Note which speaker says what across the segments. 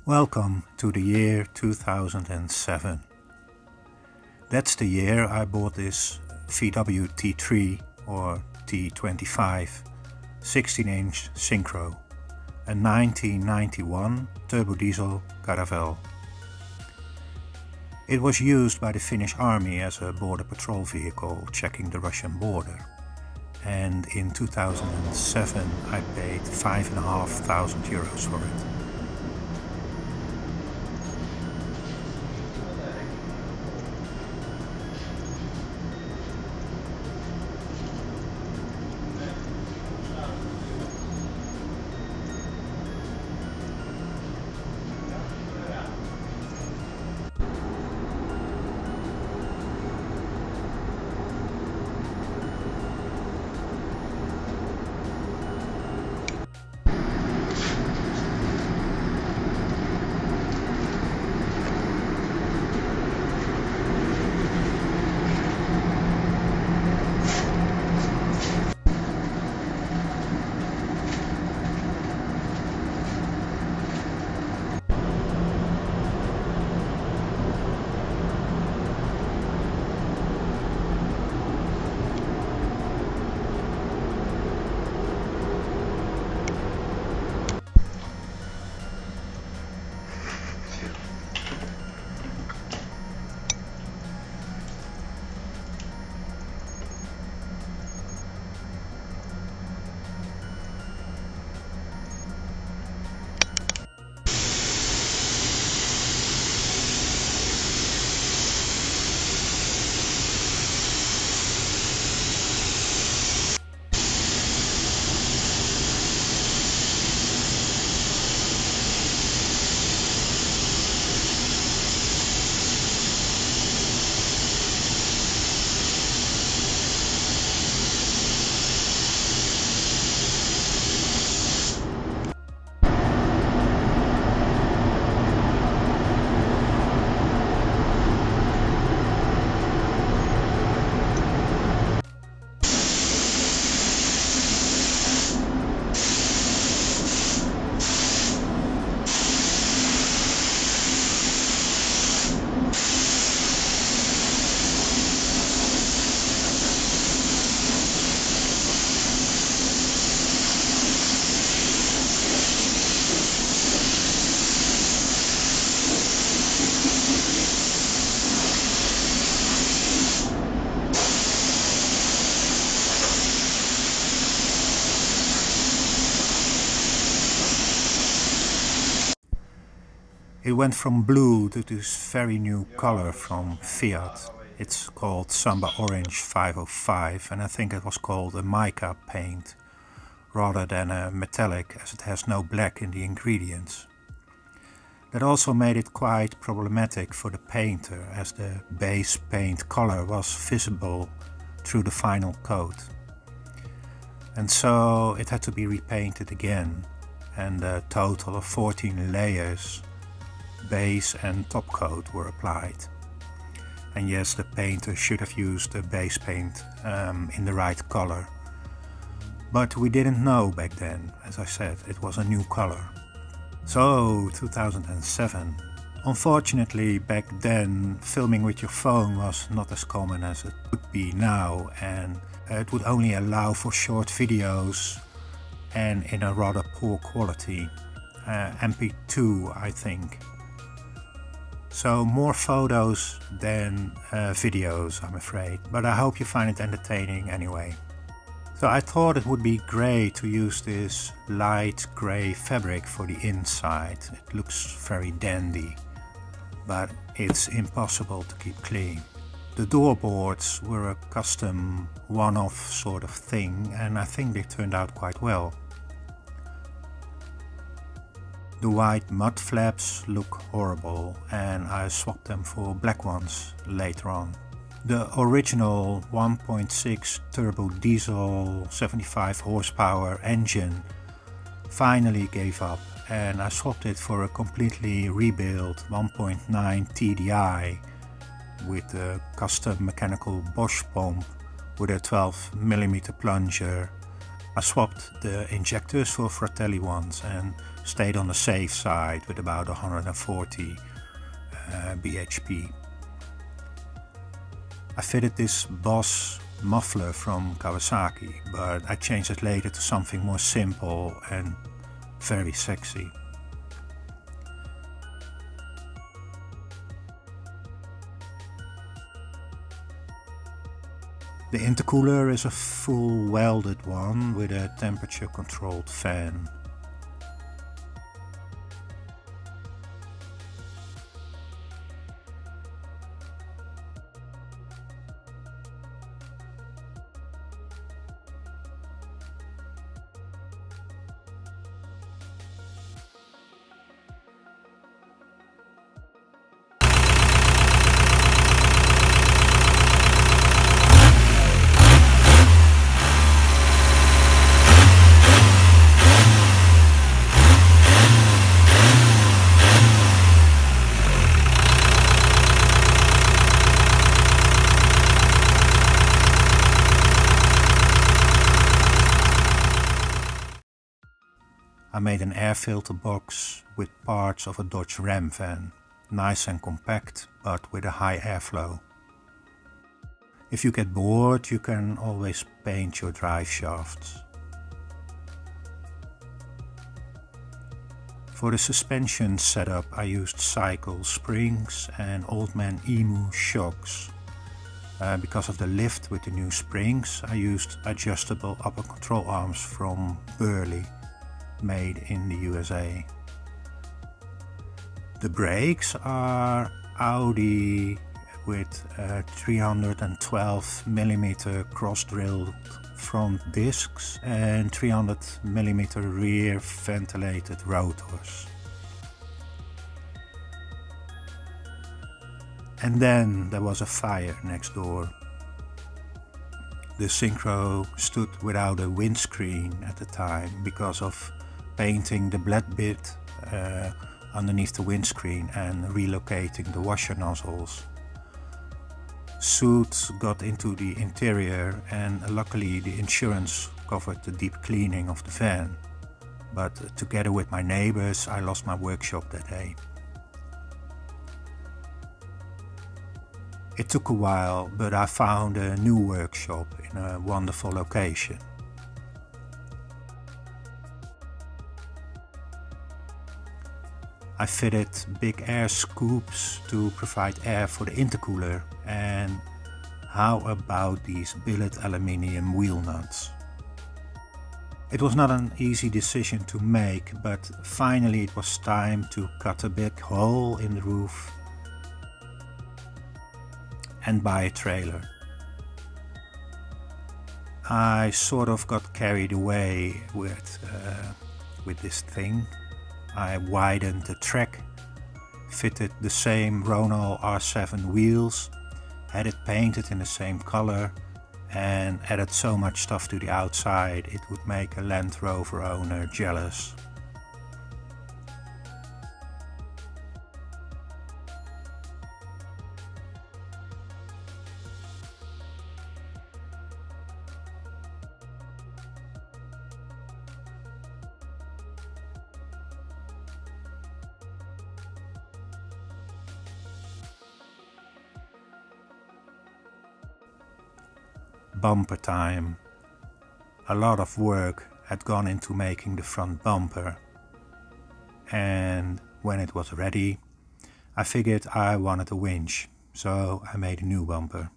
Speaker 1: Welcome to the year 2007. That's the year I bought this VW T3 or T25 16-inch Synchro, a 1991 turbo diesel Caravelle. It was used by the Finnish army as a border patrol vehicle checking the Russian border, and in 2007 I paid €5,500 for it. It went from blue to this very new color from Fiat. It's called Samba Orange 505, and I think it was called a mica paint rather than a metallic, as it has no black in the ingredients. That also made it quite problematic for the painter, as the base paint color was visible through the final coat. And so it had to be repainted again, and a total of 14 layers, base and top coat, were applied. And yes, the painter should have used the base paint in the right color. But we didn't know back then. As I said, it was a new color. So 2007. Unfortunately, back then filming with your phone was not as common as it would be now, and it would only allow for short videos and in a rather poor quality, MP2 I think. So more photos than videos, I'm afraid, but I hope you find it entertaining anyway. So I thought it would be great to use this light grey fabric for the inside. It looks very dandy, but it's impossible to keep clean. The doorboards were a custom one-off sort of thing, and I think they turned out quite well. The white mud flaps look horrible, and I swapped them for black ones later on. The original 1.6 turbo diesel 75 horsepower engine finally gave up, and I swapped it for a completely rebuilt 1.9 TDI with a custom mechanical Bosch pump with a 12mm plunger. I swapped the injectors for Fratelli ones and stayed on the safe side with about 140 bhp. I fitted this Boss muffler from Kawasaki, but I changed it later to something more simple and very sexy. The intercooler is a full welded one with a temperature controlled fan. I made an air filter box with parts of a Dodge Ram van, nice and compact but with a high airflow. If you get bored, you can always paint your drive shafts. For the suspension setup I used cycle springs and Old Man Emu shocks. Because of the lift with the new springs, I used adjustable upper control arms from Burley, made in the USA. The brakes are Audi with 312mm cross-drilled front discs and 300mm rear ventilated rotors. And then there was a fire next door. The Syncro stood without a windscreen at the time because of painting the black bit underneath the windscreen and relocating the washer nozzles. Soot got into the interior and luckily the insurance covered the deep cleaning of the van. But together with my neighbors I lost my workshop that day. It took a while, but I found a new workshop in a wonderful location. I fitted big air scoops to provide air for the intercooler, and how about these billet aluminium wheel nuts? It was not an easy decision to make, but finally it was time to cut a big hole in the roof and buy a trailer. I sort of got carried away with this thing. I widened the track, fitted the same Ronal R7 wheels, had it painted in the same color, and added so much stuff to the outside it would make a Land Rover owner jealous. Bumper time. A lot of work had gone into making the front bumper, and when it was ready I figured I wanted a winch, so I made a new bumper.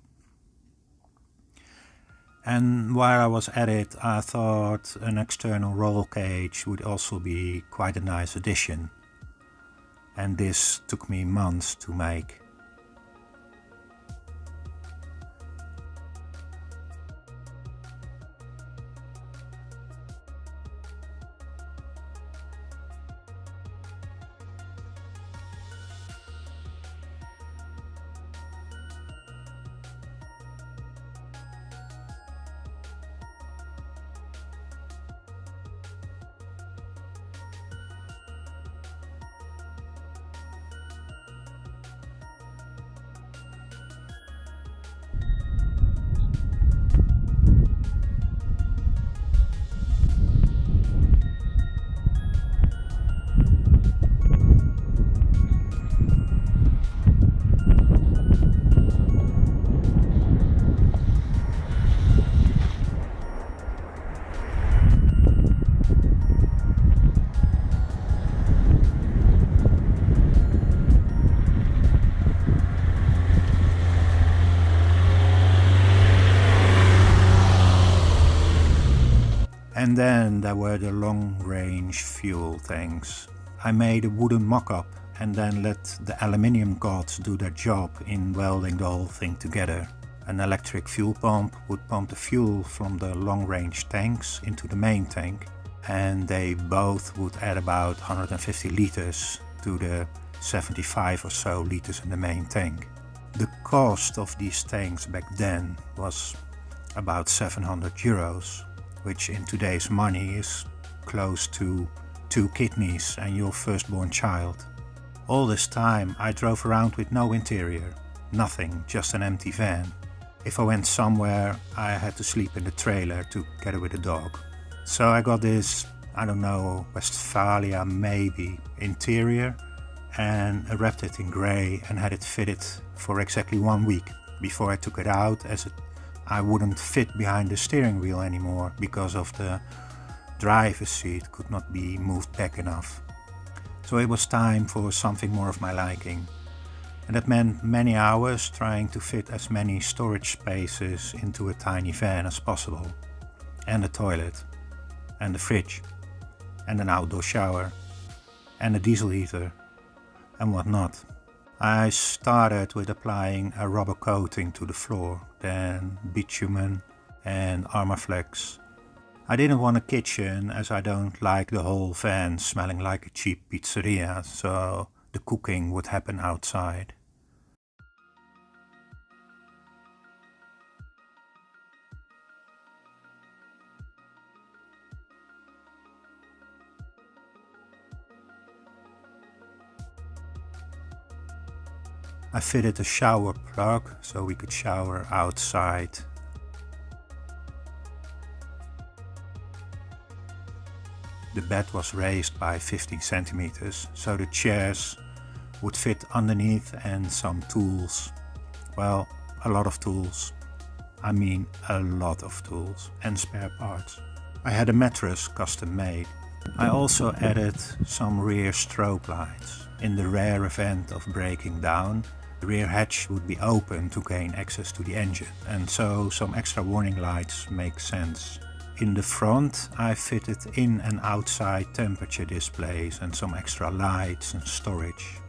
Speaker 1: And while I was at it I thought an external roll cage would also be quite a nice addition, and this took me months to make. And then there were the long-range fuel tanks. I made a wooden mock-up and then let the aluminium gods do their job in welding the whole thing together. An electric fuel pump would pump the fuel from the long-range tanks into the main tank, and they both would add about 150 liters to the 75 or so liters in the main tank. The cost of these tanks back then was about 700 euros, which in today's money is close to 2 kidneys and your firstborn child. All this time I drove around with no interior, nothing, just an empty van. If I went somewhere, I had to sleep in the trailer together with the dog. So I got this, I don't know, Westphalia maybe, interior, and I wrapped it in grey and had it fitted for exactly 1 week before I took it out, as I wouldn't fit behind the steering wheel anymore because of the driver's seat could not be moved back enough. So it was time for something more of my liking. And that meant many hours trying to fit as many storage spaces into a tiny van as possible. And a toilet. And a fridge. And an outdoor shower. And a diesel heater. And whatnot. I started with applying a rubber coating to the floor, then bitumen and Armaflex. I didn't want a kitchen as I don't like the whole van smelling like a cheap pizzeria, so the cooking would happen outside. I fitted a shower plug so we could shower outside. The bed was raised by 15 centimeters, so the chairs would fit underneath, and some tools. Well, a lot of tools. I mean a lot of tools and spare parts. I had a mattress custom made. I also added some rear strobe lights. In the rare event of breaking down, the rear hatch would be open to gain access to the engine, and so some extra warning lights make sense. In the front I fitted in and outside temperature displays and some extra lights and storage.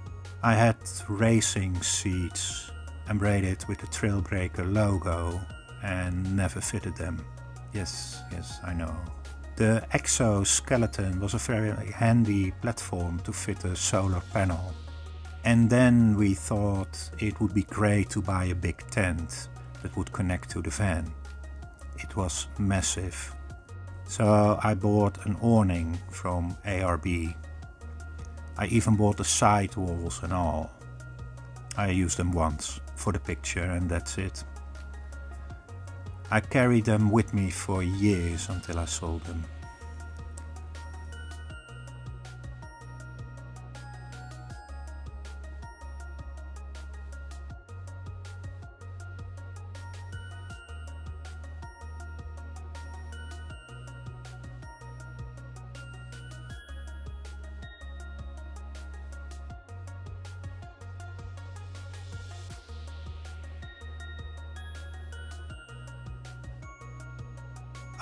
Speaker 1: I had racing seats embroidered with the TRAILBREAKER logo and never fitted them. Yes, I know. The exoskeleton was a very handy platform to fit a solar panel. And then we thought it would be great to buy a big tent that would connect to the van. It was massive. So I bought an awning from ARB. I even bought the side walls and all. I used them once for the picture and that's it. I carried them with me for years until I sold them.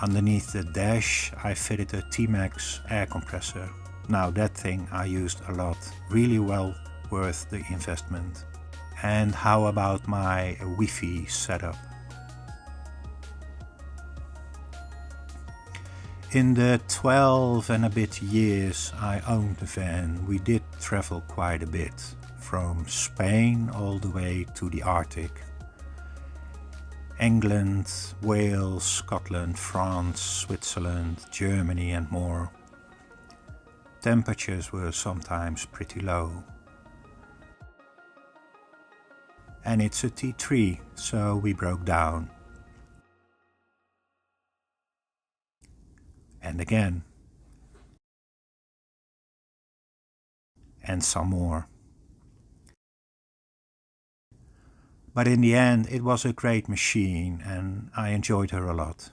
Speaker 1: Underneath the dash I fitted a T-Max air compressor. Now that thing I used a lot, really well worth the investment. And how about my Wi-Fi setup? In the 12 and a bit years I owned the van, we did travel quite a bit, from Spain all the way to the Arctic. England, Wales, Scotland, France, Switzerland, Germany and more. Temperatures were sometimes pretty low. And it's a T3, so we broke down. And again. And some more. But in the end it was a great machine and I enjoyed her a lot.